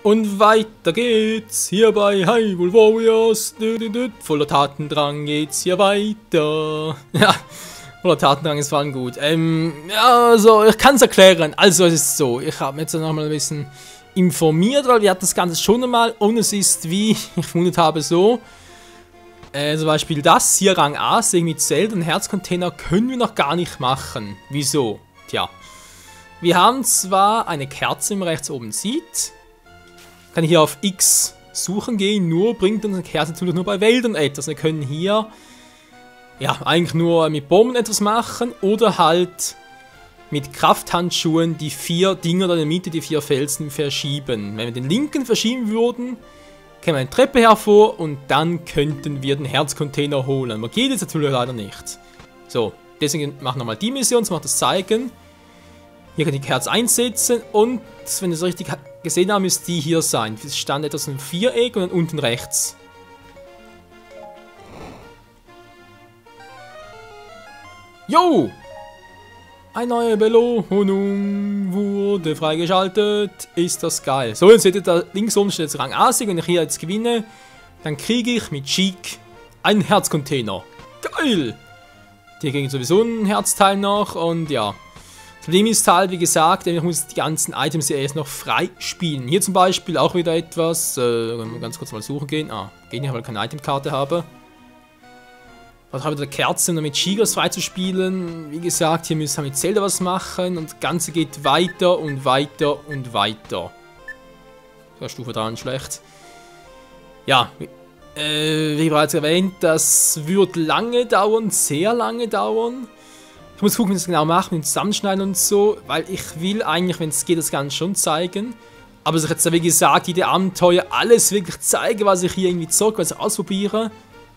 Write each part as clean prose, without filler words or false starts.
Und weiter geht's hier bei Hyrule Warriors. Voller Tatendrang geht's hier weiter. Ja, voller Tatendrang ist vor allem gut. Ja, also ich kann's erklären. Also es ist so, ich habe mich jetzt noch mal ein bisschen informiert, weil wir hatten das Ganze schon einmal. Und es ist, wie ich vermutet habe, so. Zum Beispiel das hier, Rang A, mit Zelda und Herzcontainer können wir noch gar nicht machen. Wieso? Tja. Wir haben zwar eine Kerze, wie man rechts oben sieht. Kann hier auf X suchen gehen, nur bringt unsere Kerze natürlich nur bei Wäldern etwas. Wir können hier ja eigentlich nur mit Bomben etwas machen oder halt mit Krafthandschuhen die 4 Dinger da in der Mitte, die 4 Felsen verschieben. Wenn wir den linken verschieben würden, käme eine Treppe hervor und dann könnten wir den Herzcontainer holen. Aber geht jetzt natürlich leider nicht. So, deswegen machen wir nochmal die Mission, zum das zeigen. Hier kann ich die Kerze einsetzen und, wenn ich es richtig gesehen habe, müsste die hier sein. Es stand etwas im Viereck und dann unten rechts. Jo! Eine neue Belohnung wurde freigeschaltet. Ist das geil. So, jetzt seht ihr da links oben steht jetzt Rang A. Wenn ich hier jetzt gewinne, dann kriege ich mit Chic einen Herzcontainer. Geil! Hier kriege ich sowieso ein Herzteil noch und ja. Das Problem ist halt, wie gesagt, ich muss die ganzen Items hier erst noch freispielen. Hier zum Beispiel auch wieder etwas. Ganz kurz mal suchen gehen. Geht nicht, weil ich keine Itemkarte habe. Was habe ich mit der Kerze, um mit Shigas freizuspielen? Wie gesagt, hier müssen wir mit Zelda was machen und das Ganze geht weiter und weiter und weiter. Ja, Stufe 3 schlecht. Ja, wie bereits erwähnt, das wird lange dauern, sehr lange dauern. Ich muss gucken, wie ich das genau mache, mit dem Zusammenschneiden und so, weil ich will eigentlich, wenn es geht, das Ganze schon zeigen. Aber dass ich jetzt, wie gesagt, jede Abenteuer, alles wirklich zeige, was ich hier irgendwie zocke, was ich ausprobiere.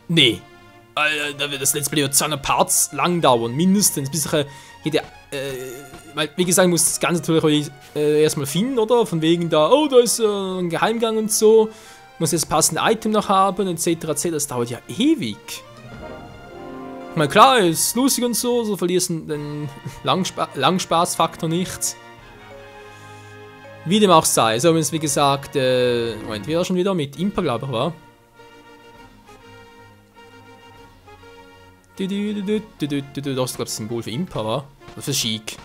Nee. Da wird das Let's Play 200 Parts lang dauern, mindestens, bis ich weil, wie gesagt, ich muss das Ganze natürlich erstmal finden, oder? Von wegen da, oh, da ist ein Geheimgang und so. Muss jetzt passende Item noch haben, etc. etc. Das dauert ja ewig. Ich meine, klar, ist lustig und so, so verlierst du den Langspaßfaktor nicht. Wie dem auch sei. So, wenn es wie gesagt, Moment, wir schon wieder mit Impa, glaube ich, war. Das ist, glaube ich, das Symbol für Impa, war. Oder für Chic.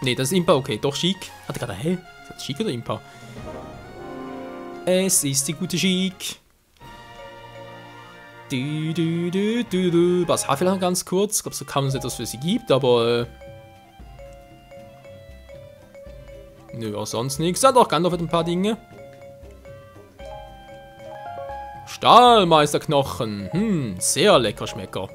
Ne, das ist Impa, okay, doch Chic. Hatte gerade, hä? Ist das Chic oder Impa? Es ist die gute Chic. Was habe ich noch ganz kurz? Ich glaube, so kann man es etwas für sie gibt, aber. Nö, auch sonst nichts. Ja, doch, Gandalf hat ein paar Dinge. Stahlmeisterknochen. Sehr lecker Schmecker.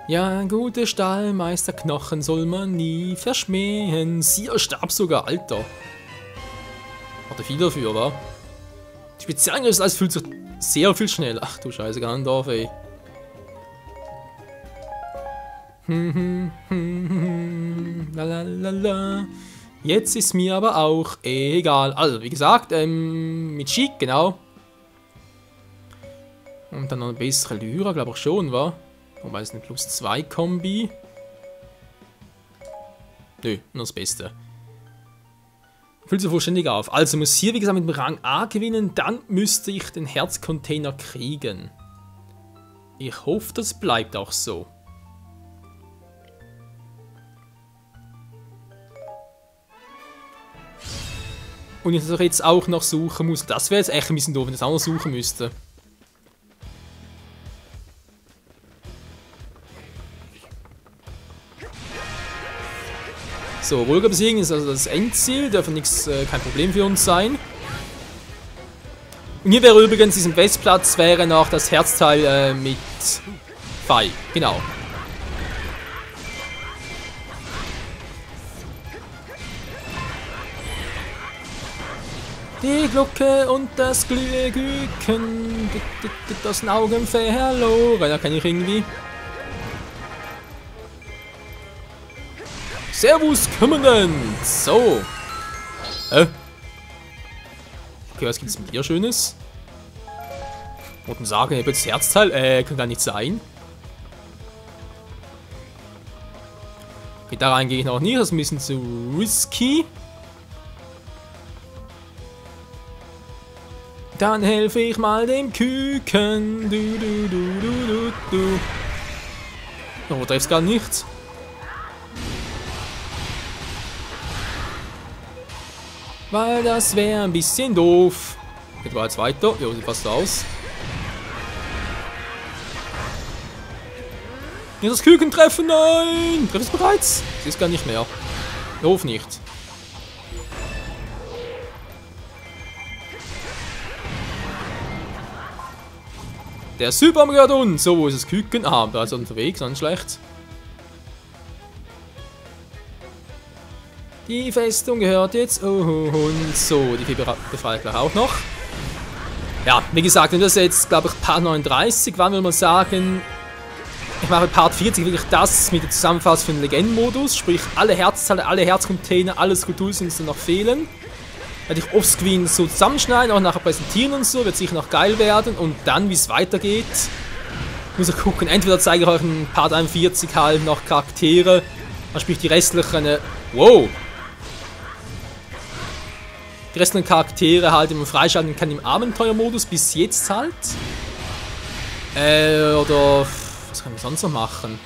Ja, gute Stahlmeisterknochen soll man nie verschmähen. Sie starb sogar, Alter. Hatte viel dafür, wa? Die Spezialangriff alles fühlt sich sehr viel schnell. Ach du Scheiße, Gandalf, ey. Lalalala. Jetzt ist mir aber auch egal. Also, wie gesagt, mit Chic, genau. Und dann noch ein bisschen Lyra, glaube ich schon, wa? Wobei es eine +2 Kombi. Nö, nur das Beste. Fühlt sich vollständig auf. Also muss hier, wie gesagt, mit dem Rang A gewinnen, dann müsste ich den Herzcontainer kriegen. Ich hoffe, das bleibt auch so. Und ich jetzt auch noch suchen muss. Das wäre jetzt echt ein bisschen doof, wenn ich das auch noch suchen müsste. So, Vulga besiegen ist also das Endziel. Dürfte kein Problem für uns sein. Und hier wäre übrigens, diesem Westplatz wäre noch das Herzteil mit Fei. Genau. Die Glocke und das Glühgüken, aus den Augen verloren. Ja, kann ich irgendwie. Servus, Kommandant! So. Okay, was gibt es mit dir Schönes? Wollten sagen, ich habe jetzt Herzteil. Kann gar nicht sein. Okay, da rein gehe ich noch nicht, das ist ein bisschen zu risky. Dann helfe ich mal dem Küken. Du. Oh, treffst gar nichts. Weil das wäre ein bisschen doof. Geht mal jetzt weiter. Jo, sieht fast aus. Ja, das Küken treffen, nein! Trefft es bereits? Sie ist gar nicht mehr. Ich hoffe nicht. Der Super gehört uns. So, wo ist das Küken? Ah, da ist er unterwegs, ganz schlecht. Die Festung gehört jetzt uns. So, die befreie ich gleich auch noch. Ja, wie gesagt, wenn das jetzt, glaube ich, Part 39 war, würde man sagen, ich mache Part 40 wirklich das mit der Zusammenfassung für den Legendenmodus, sprich alle Herzteile, alle Herzcontainer, alle Skulpturen, die noch fehlen. Werde ich offscreen so zusammenschneiden, auch nachher präsentieren und so, wird sicher noch geil werden. Und dann, wie es weitergeht, muss ich gucken. Entweder zeige ich euch in Part 41 halt noch Charaktere, sprich die restlichen, wow! Die restlichen Charaktere halt, die man freischalten kann im Abenteuermodus, bis jetzt halt. Oder was kann ich sonst noch machen?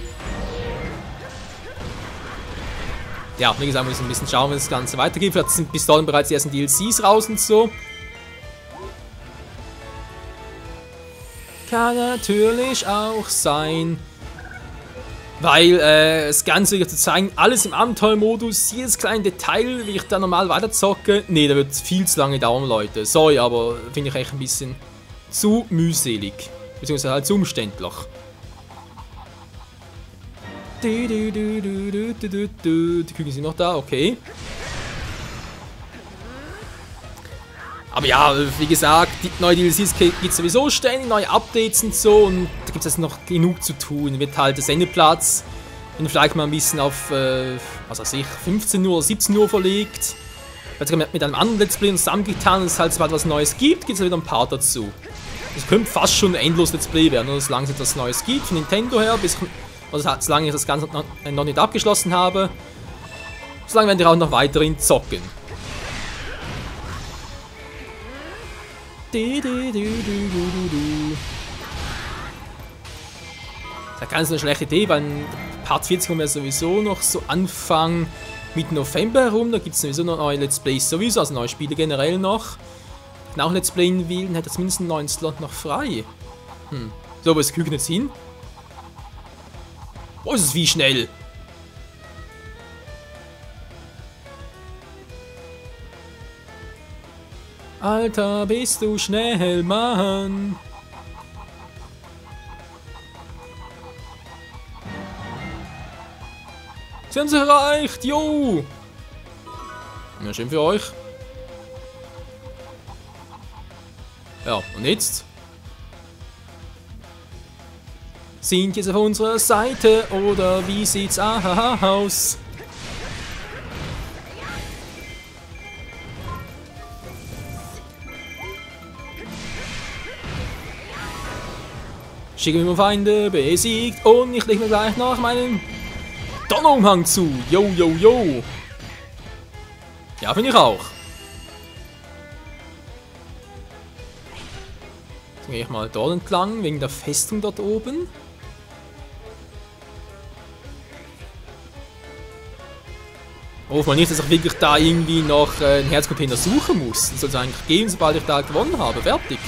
Ja, wie gesagt, wir müssen ein bisschen schauen, wie das Ganze weitergeht. Vielleicht sind bis dahin bereits die ersten DLCs raus und so. Kann natürlich auch sein. Weil das Ganze wieder zu zeigen, alles im Abenteuermodus, jedes kleine Detail, wie ich da normal weiterzocke. Ne, da wird viel zu lange dauern, Leute. Sorry, aber finde ich echt ein bisschen zu mühselig. Beziehungsweise halt zu umständlich. Die Küken sind noch da, okay. Aber ja, wie gesagt, die neue DLCs gibt es sowieso ständig, neue Updates und so. Und da gibt es jetzt noch genug zu tun. Wird halt der Sendeplatz, wenn vielleicht mal ein bisschen auf, was weiß ich, 15 Uhr oder 17 Uhr verlegt. Wird sogar mit einem anderen Let's Play zusammengetan und es halt, sobald was Neues gibt, gibt es wieder ein Part dazu. Das könnte fast schon ein endlos Let's Play werden, oder solange es etwas Neues gibt von Nintendo her, solange ich das Ganze noch nicht abgeschlossen habe. Solange werden wir auch noch weiterhin zocken. Das ist ganz eine schlechte Idee, weil Part 40 kommen wir sowieso noch so Anfang Mitte November herum. Da gibt es sowieso noch neue Let's Plays sowieso, also neue Spiele generell noch. Wenn auch Let's Playen will, dann hätte zumindest einen neuen Slot noch frei. So, wo ist das Küken jetzt hin? Wo ist es wie schnell? Alter, bist du schnell, Mann. Sie haben es erreicht, jo. Ja, schön für euch. Ja, und jetzt? Sind jetzt auf unserer Seite oder wie sieht's aus? Schicken wir Feinde besiegt und ich lege mir gleich noch meinen Donnerumhang zu. Yo, yo, yo. Ja, finde ich auch. Jetzt gehe ich mal dort entlang, wegen der Festung dort oben. Hoffe mal nicht, dass ich wirklich da irgendwie noch einen Herzcontainer suchen muss. Das soll es eigentlich geben, sobald ich da gewonnen habe. Fertig.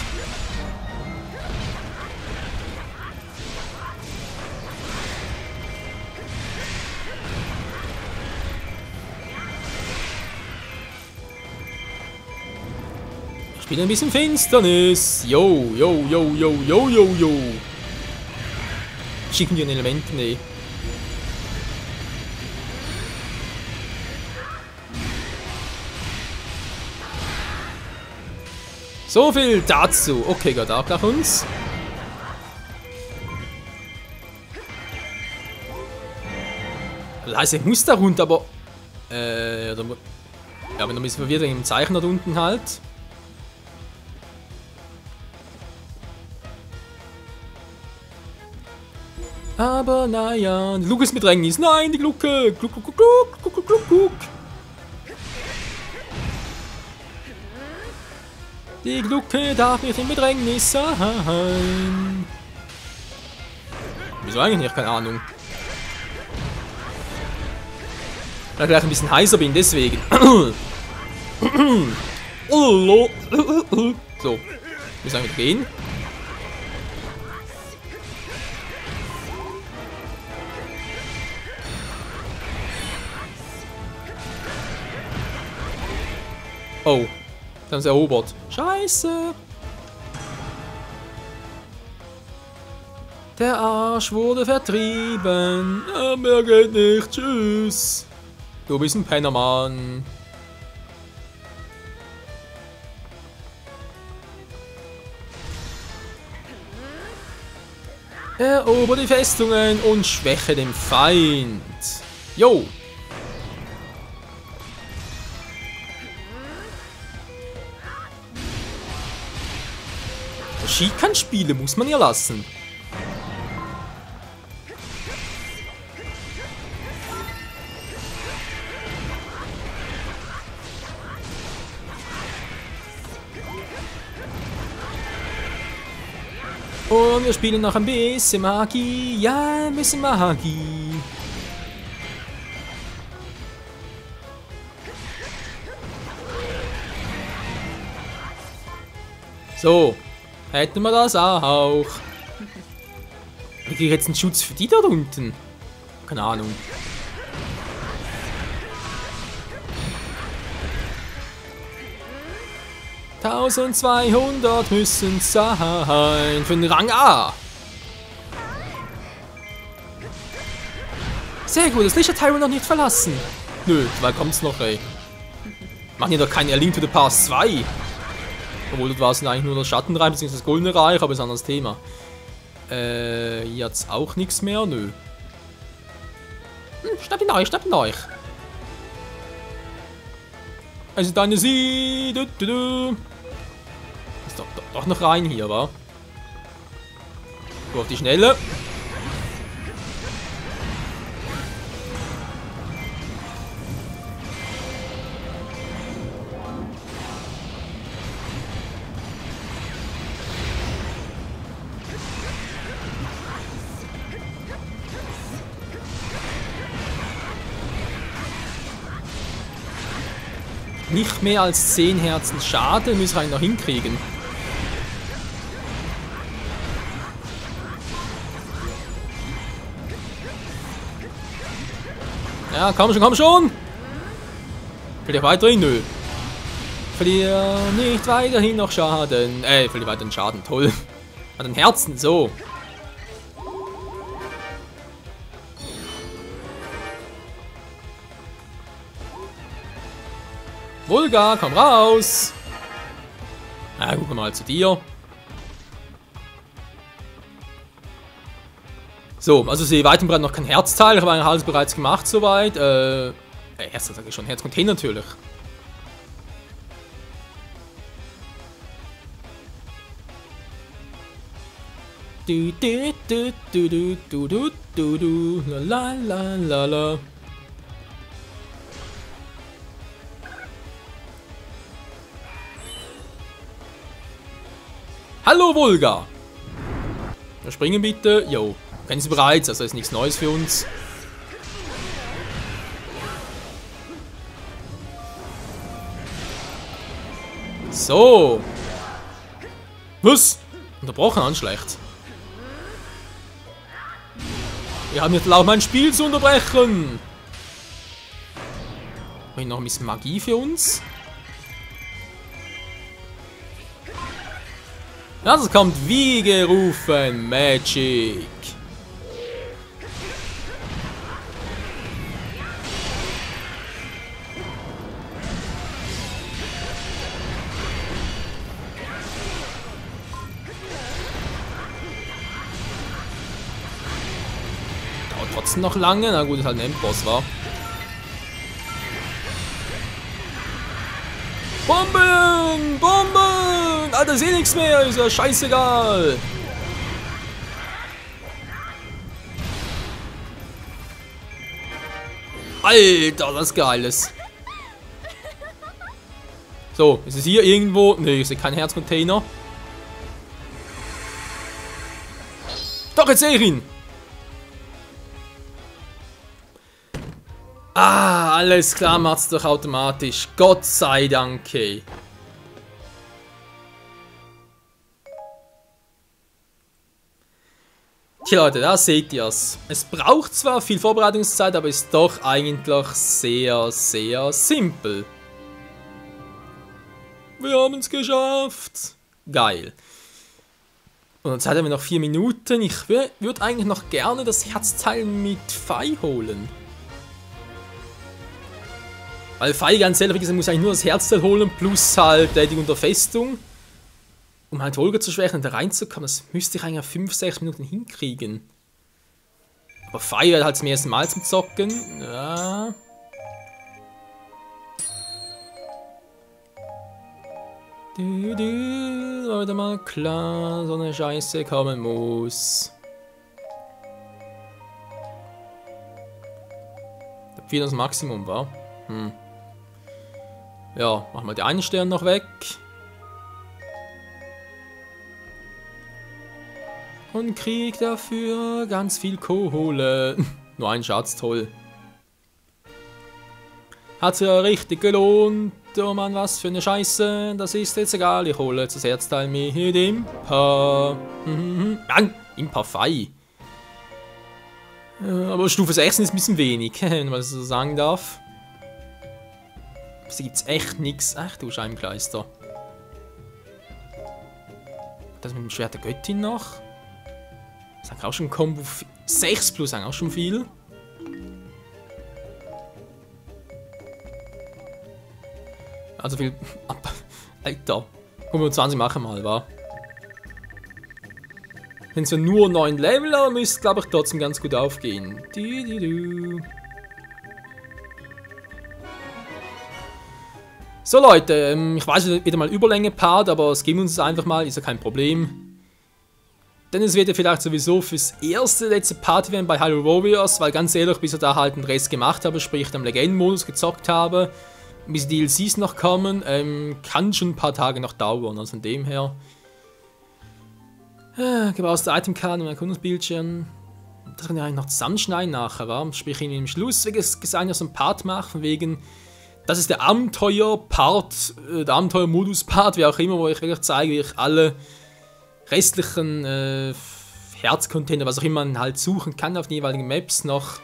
Ich bin ein bisschen Finsternis. Yo, yo, yo, yo, yo, yo, yo. Schicken wir ein Element? Nee. So viel dazu. Okay, geht auch nach uns. Das heißt, ich muss da runter, aber... ja, bin ein bisschen verwirrt wegen dem Zeichen dort unten halt. Aber naja, die Glucke ist mit Bedrängnis. Nein, die Glucke. Gluck, gluck, gluck, gluck, gluck, gluck, gluck. Die Glucke darf nicht in Bedrängnis sein. Wieso eigentlich nicht? Keine Ahnung. Weil ich gleich ein bisschen heißer bin, deswegen. So, wir sagen wieder gehen. Oh, dann ist er erobert. Scheiße. Der Arsch wurde vertrieben. Mehr geht nicht. Tschüss. Du bist ein Pennermann. Erober die Festungen und schwäche den Feind. Jo. Schiekan-Spiele muss man ja lassen. Und wir spielen noch ein bisschen Magie. Ja, ein bisschen Magie. So. Hätten wir das auch. Wie kriege ich jetzt einen Schutz für die da unten? Keine Ahnung. $1200 müssen sein für den Rang A. Sehr gut, das Licht hat Tyron noch nicht verlassen. Nö, 2 kommt's noch, ey. Machen hier doch kein A Link to the Past 2. Obwohl, das war es eigentlich nur das Schattenreich bzw. das Goldene Reich, aber ist ein anderes Thema. Jetzt auch nichts mehr? Nö. Schnapp ihn euch, schnapp ihn euch. Also deine Sie. Ist doch noch rein hier, wa? Go auf die Schnelle. Nicht mehr als 10 Herzen Schade müssen wir noch hinkriegen. Ja, komm schon, komm schon! Verlier weiterhin, nö. Verlier nicht weiterhin noch Schaden. Verlier weiterhin Schaden, toll. An den Herzen, so. Vulga, komm raus! Na, gucken wir mal zu dir. So, also sie weiten gerade noch kein Herzteil. Ich habe eigentlich alles bereits gemacht soweit. Herz sage ich schon, Herzcontainer natürlich. Du du du du du du du du du la la la la. Hallo Vulga! Wir springen bitte. Jo, kennen Sie bereits, also ist nichts Neues für uns. So. Was? Unterbrochen an, schlecht. Wir haben jetzt erlaubt, mein Spiel zu unterbrechen. Habe ich noch ein bisschen Magie für uns? Das kommt wie gerufen, Magic. Dauert trotzdem noch lange. Na gut, ist halt ein Endboss, war. Bomben! Bomben! Alter, ich seh nichts mehr, ist ja scheißegal. Alter, das ist Geiles. So, ist es hier irgendwo? Ne, ich sehe keinen Herzcontainer. Doch, jetzt sehe ich ihn. Ah, alles klar, macht's doch automatisch. Gott sei Dank. Okay. Tja Leute, da seht ihr's. Es braucht zwar viel Vorbereitungszeit, aber ist doch eigentlich sehr, sehr simpel. Wir haben es geschafft. Geil. Und jetzt haben wir noch 4 Minuten. Ich würde eigentlich noch gerne das Herzteil mit Fei holen. Weil Fei, ganz ehrlich gesagt, muss eigentlich nur das Herzteil holen, plus halt die Unterfestung. Um halt Holger zu schwächen und da reinzukommen, das müsste ich eigentlich 5-6 Minuten hinkriegen. Aber Fei wäre halt zum ersten Mal zum Zocken. Ja. War wieder mal klar, so eine Scheiße kommen muss. Wieder das Maximum war. Ja, machen wir den einen Stern noch weg. Und krieg dafür ganz viel Kohle. Nur ein Schatz, toll. Hat sich ja richtig gelohnt. Oh Mann, was für eine Scheiße. Das ist jetzt egal, ich hole jetzt das Herzteil mit Impa. Mann, Impa Fei. Aber Stufe 16 ist ein bisschen wenig, wenn man das so sagen darf. Da gibt's echt nichts. Ach du Scheibenkleister. Das mit dem Schwert der Göttin noch. Das ist auch schon ein Kombo. 6 plus auch schon viel. Also viel. Alter. 25 machen mal, wa? Wenn es ja nur 9 Level, aber müsste, glaube ich, trotzdem ganz gut aufgehen. So Leute, ich weiß wieder mal Überlänge-Part, aber es geben uns einfach mal, ist ja kein Problem. Denn es wird ja vielleicht sowieso fürs erste letzte Part werden bei Hyrule Warriors, weil ganz ehrlich, bis ich da halt den Rest gemacht habe, sprich am Legenden-Modus gezockt habe, bis die DLCs noch kommen, kann schon ein paar Tage noch dauern, also von dem her. Gebrauchte Itemkarten und Erkundungsbildschirm. Das kann ja eigentlich noch zusammenschneiden nachher, wa? Sprich in dem Schluss, wie gesagt, so ein Part machen, von wegen, das ist der Abenteuer-Part, der Abenteuer-Modus-Part, wie auch immer, wo ich wirklich zeige, wie ich alle restlichen Herzcontainer, was auch immer man halt suchen kann auf den jeweiligen Maps, noch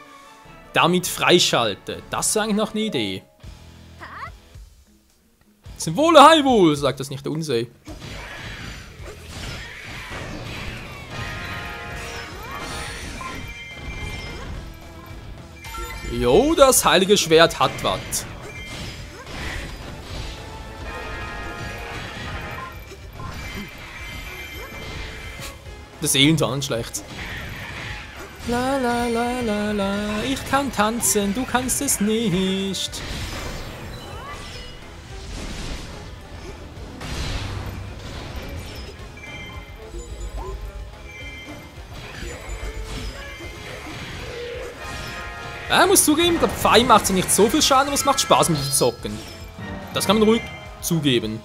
damit freischalte. Das ist eigentlich noch eine Idee. Zum Wohle, Heilwohl, sagt das nicht der Unsee. Jo, das heilige Schwert hat was. Das Seelentan schlecht. La la la la la, ich kann tanzen, du kannst es nicht. Ich muss zugeben, der Pfeil macht ja nicht so viel Schaden, aber es macht Spaß mit dem Zocken. Das kann man ruhig zugeben.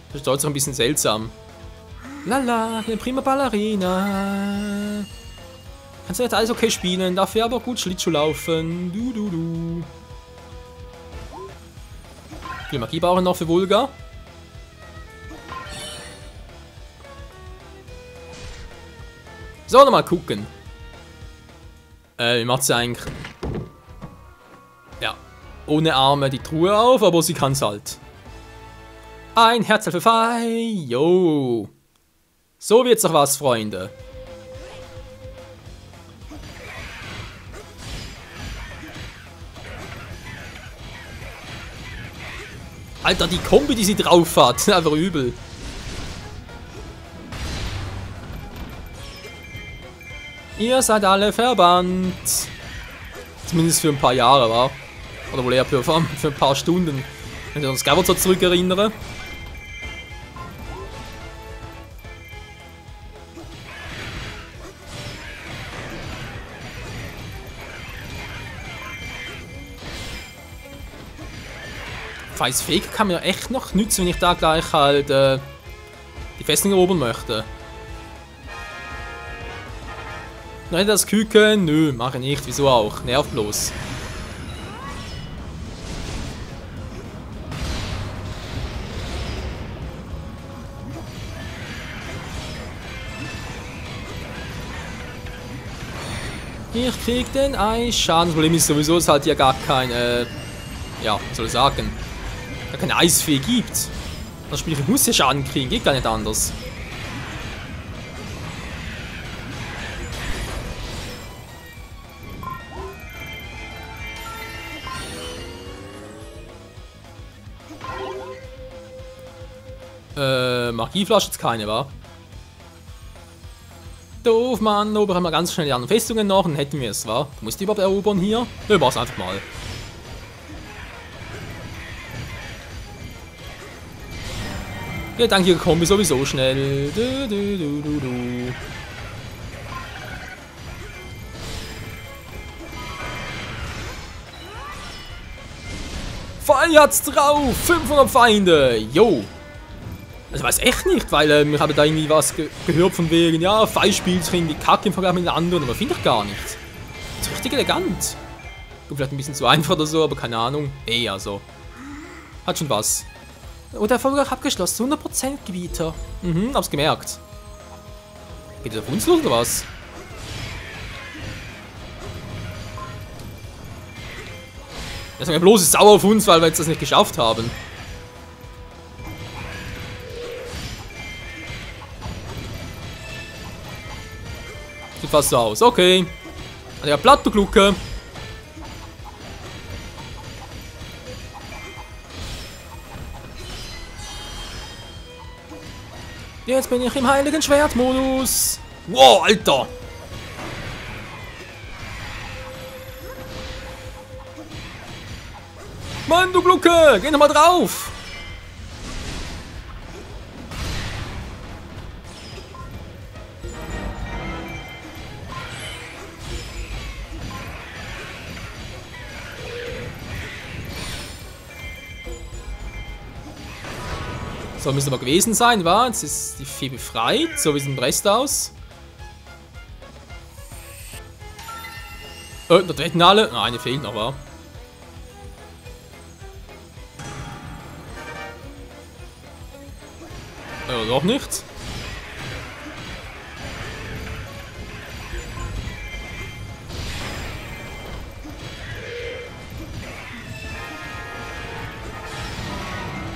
Das ist trotzdem ein bisschen seltsam. Lala, eine prima Ballerina. Kannst du nicht alles okay spielen, dafür aber gut Schlittschuh laufen. Du. Viel Magie brauchen noch für Vulga. So, nochmal gucken. Wie macht sie eigentlich? Ja, ohne Arme die Truhe auf, aber sie kann es halt. Ein Herz für Fei, yo. So wird's doch was, Freunde. Alter, die Kombi, die sie drauf hat, einfach übel. Ihr seid alle verbannt. Zumindest für ein paar Jahre, wa? Oder wohl eher für ein paar Stunden. Wenn ich an Skyward so zurückerinnere. Feis Fake kann mir echt noch nützen, wenn ich da gleich halt die Festung erobern möchte. Nein, das Küken? Nö, mache ich nicht. Wieso auch? Nerv bloß. Ich krieg den Eisschaden. Das Problem ist sowieso, dass es halt ja gar kein, ja, was soll ich sagen, gar keine Eisfee gibt. Das Spiel, ich muss ja Schaden kriegen, geht gar nicht anders. Magieflasche jetzt keine, wa? Doof, Mann. Oben haben wir ganz schnell die anderen Festungen noch und hätten wir es, wa? Du musst die überhaupt erobern hier? Nö, mach's einfach mal. Ja, danke, hier kommen wir sowieso schnell. Feuert's drauf! 500 Feinde! Yo! Also weiß echt nicht, weil ich habe da irgendwie was gehört von wegen, ja, Fei spielt irgendwie Kacke im Vergleich mit den anderen, aber finde ich gar nicht. Das ist richtig elegant. Gut, vielleicht ein bisschen zu einfach oder so, aber keine Ahnung. Also. Hat schon was. Oh, der Erfolg abgeschlossen, 100% Gebieter. Mhm, hab's gemerkt. Geht das auf uns los oder was? Ja, sagen wir bloß, ist sauer auf uns, weil wir jetzt das nicht geschafft haben. Sieht fast so aus. Okay. Ja, platt, du Glucke. Jetzt bin ich im heiligen Schwertmodus. Wow, Alter. Mann, du Glucke. Geh noch mal drauf. So, müsste aber gewesen sein, wa? Jetzt ist die Fee befreit. So, wie sieht der Rest aus? Da treten alle. Ah, eine fehlt noch, wa? Doch nicht.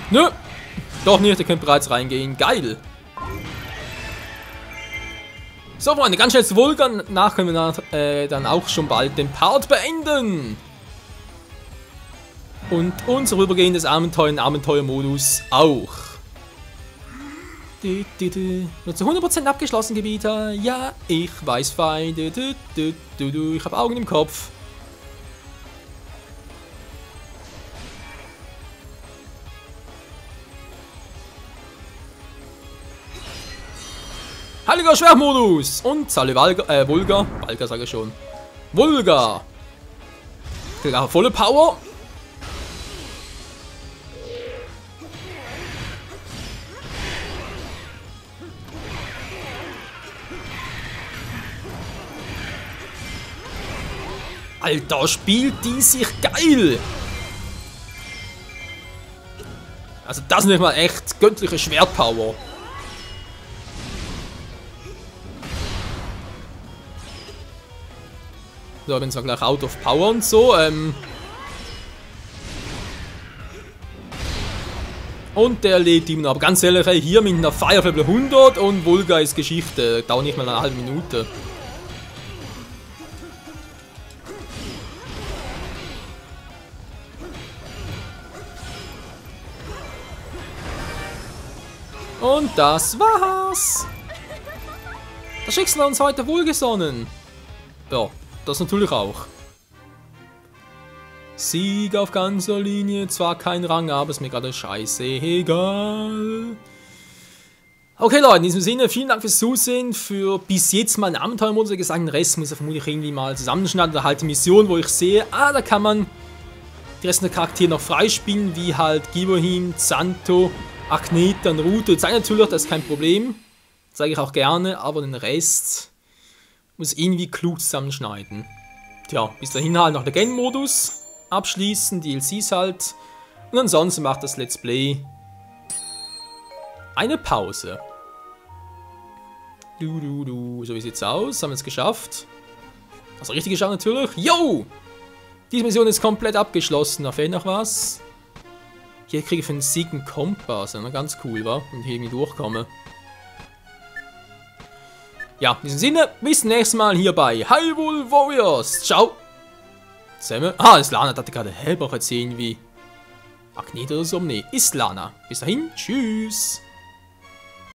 Nö. Doch nicht, ihr könnt bereits reingehen. Geil. So, Freunde, ganz schnell zu Vulga. Danach können wir dann auch schon bald den Part beenden. Und unser rübergehendes Abenteuer in Abenteuermodus auch. Nur zu 100% abgeschlossen, Gebieter. Ja, ich weiß fein. Ich habe Augen im Kopf. Heiliger Schwertmodus! Und Salle Vulga. Valga sage ich schon. Vulga! Volle Power. Alter, spielt die sich geil! Also das ist nicht mal echt göttliche Schwertpower. So, bin zwar gleich out of power und so, Und der lädt ihm noch, aber ganz ehrlich, ey, hier mit einer Fire Level 100 und Vulga ist Geschichte. Dauert nicht mal eine halbe Minute. Und das war's. Das Schicksal hat uns heute wohlgesonnen. Ja, das natürlich auch. Sieg auf ganzer Linie, zwar kein Rang, aber ist mir gerade scheiße egal. Okay Leute, in diesem Sinne, vielen Dank fürs Zusehen, für bis jetzt mal einen Abenteuermodus. Den Rest muss ich vermutlich irgendwie mal zusammenschneiden, oder halt die Mission, wo ich sehe, da kann man die restlichen Charaktere noch freispielen, wie halt Gibohin, Zanto, Agneta und Ruto. Das zeige natürlich, das ist kein Problem. Das zeige ich auch gerne, aber den Rest muss irgendwie klug zusammenschneiden. Tja, bis dahin halt noch der Game-Modus abschließen, DLCs halt. Und ansonsten macht das Let's Play eine Pause. So wie sieht's aus? Haben wir es geschafft? Also richtig geschafft natürlich. Yo! Diese Mission ist komplett abgeschlossen. Da fehlt noch was. Hier kriege ich für den Sieg einen Kompass. Ja, ganz cool, wa? Und hier irgendwie durchkomme. Ja, in diesem Sinne, bis zum nächsten Mal hier bei Hyrule Warriors. Ciao! Zusammen. Ah, ist Lana. Ich dachte gerade, braucht jetzt irgendwie Agneta oder so? Nee, ist Lana. Bis dahin, tschüss!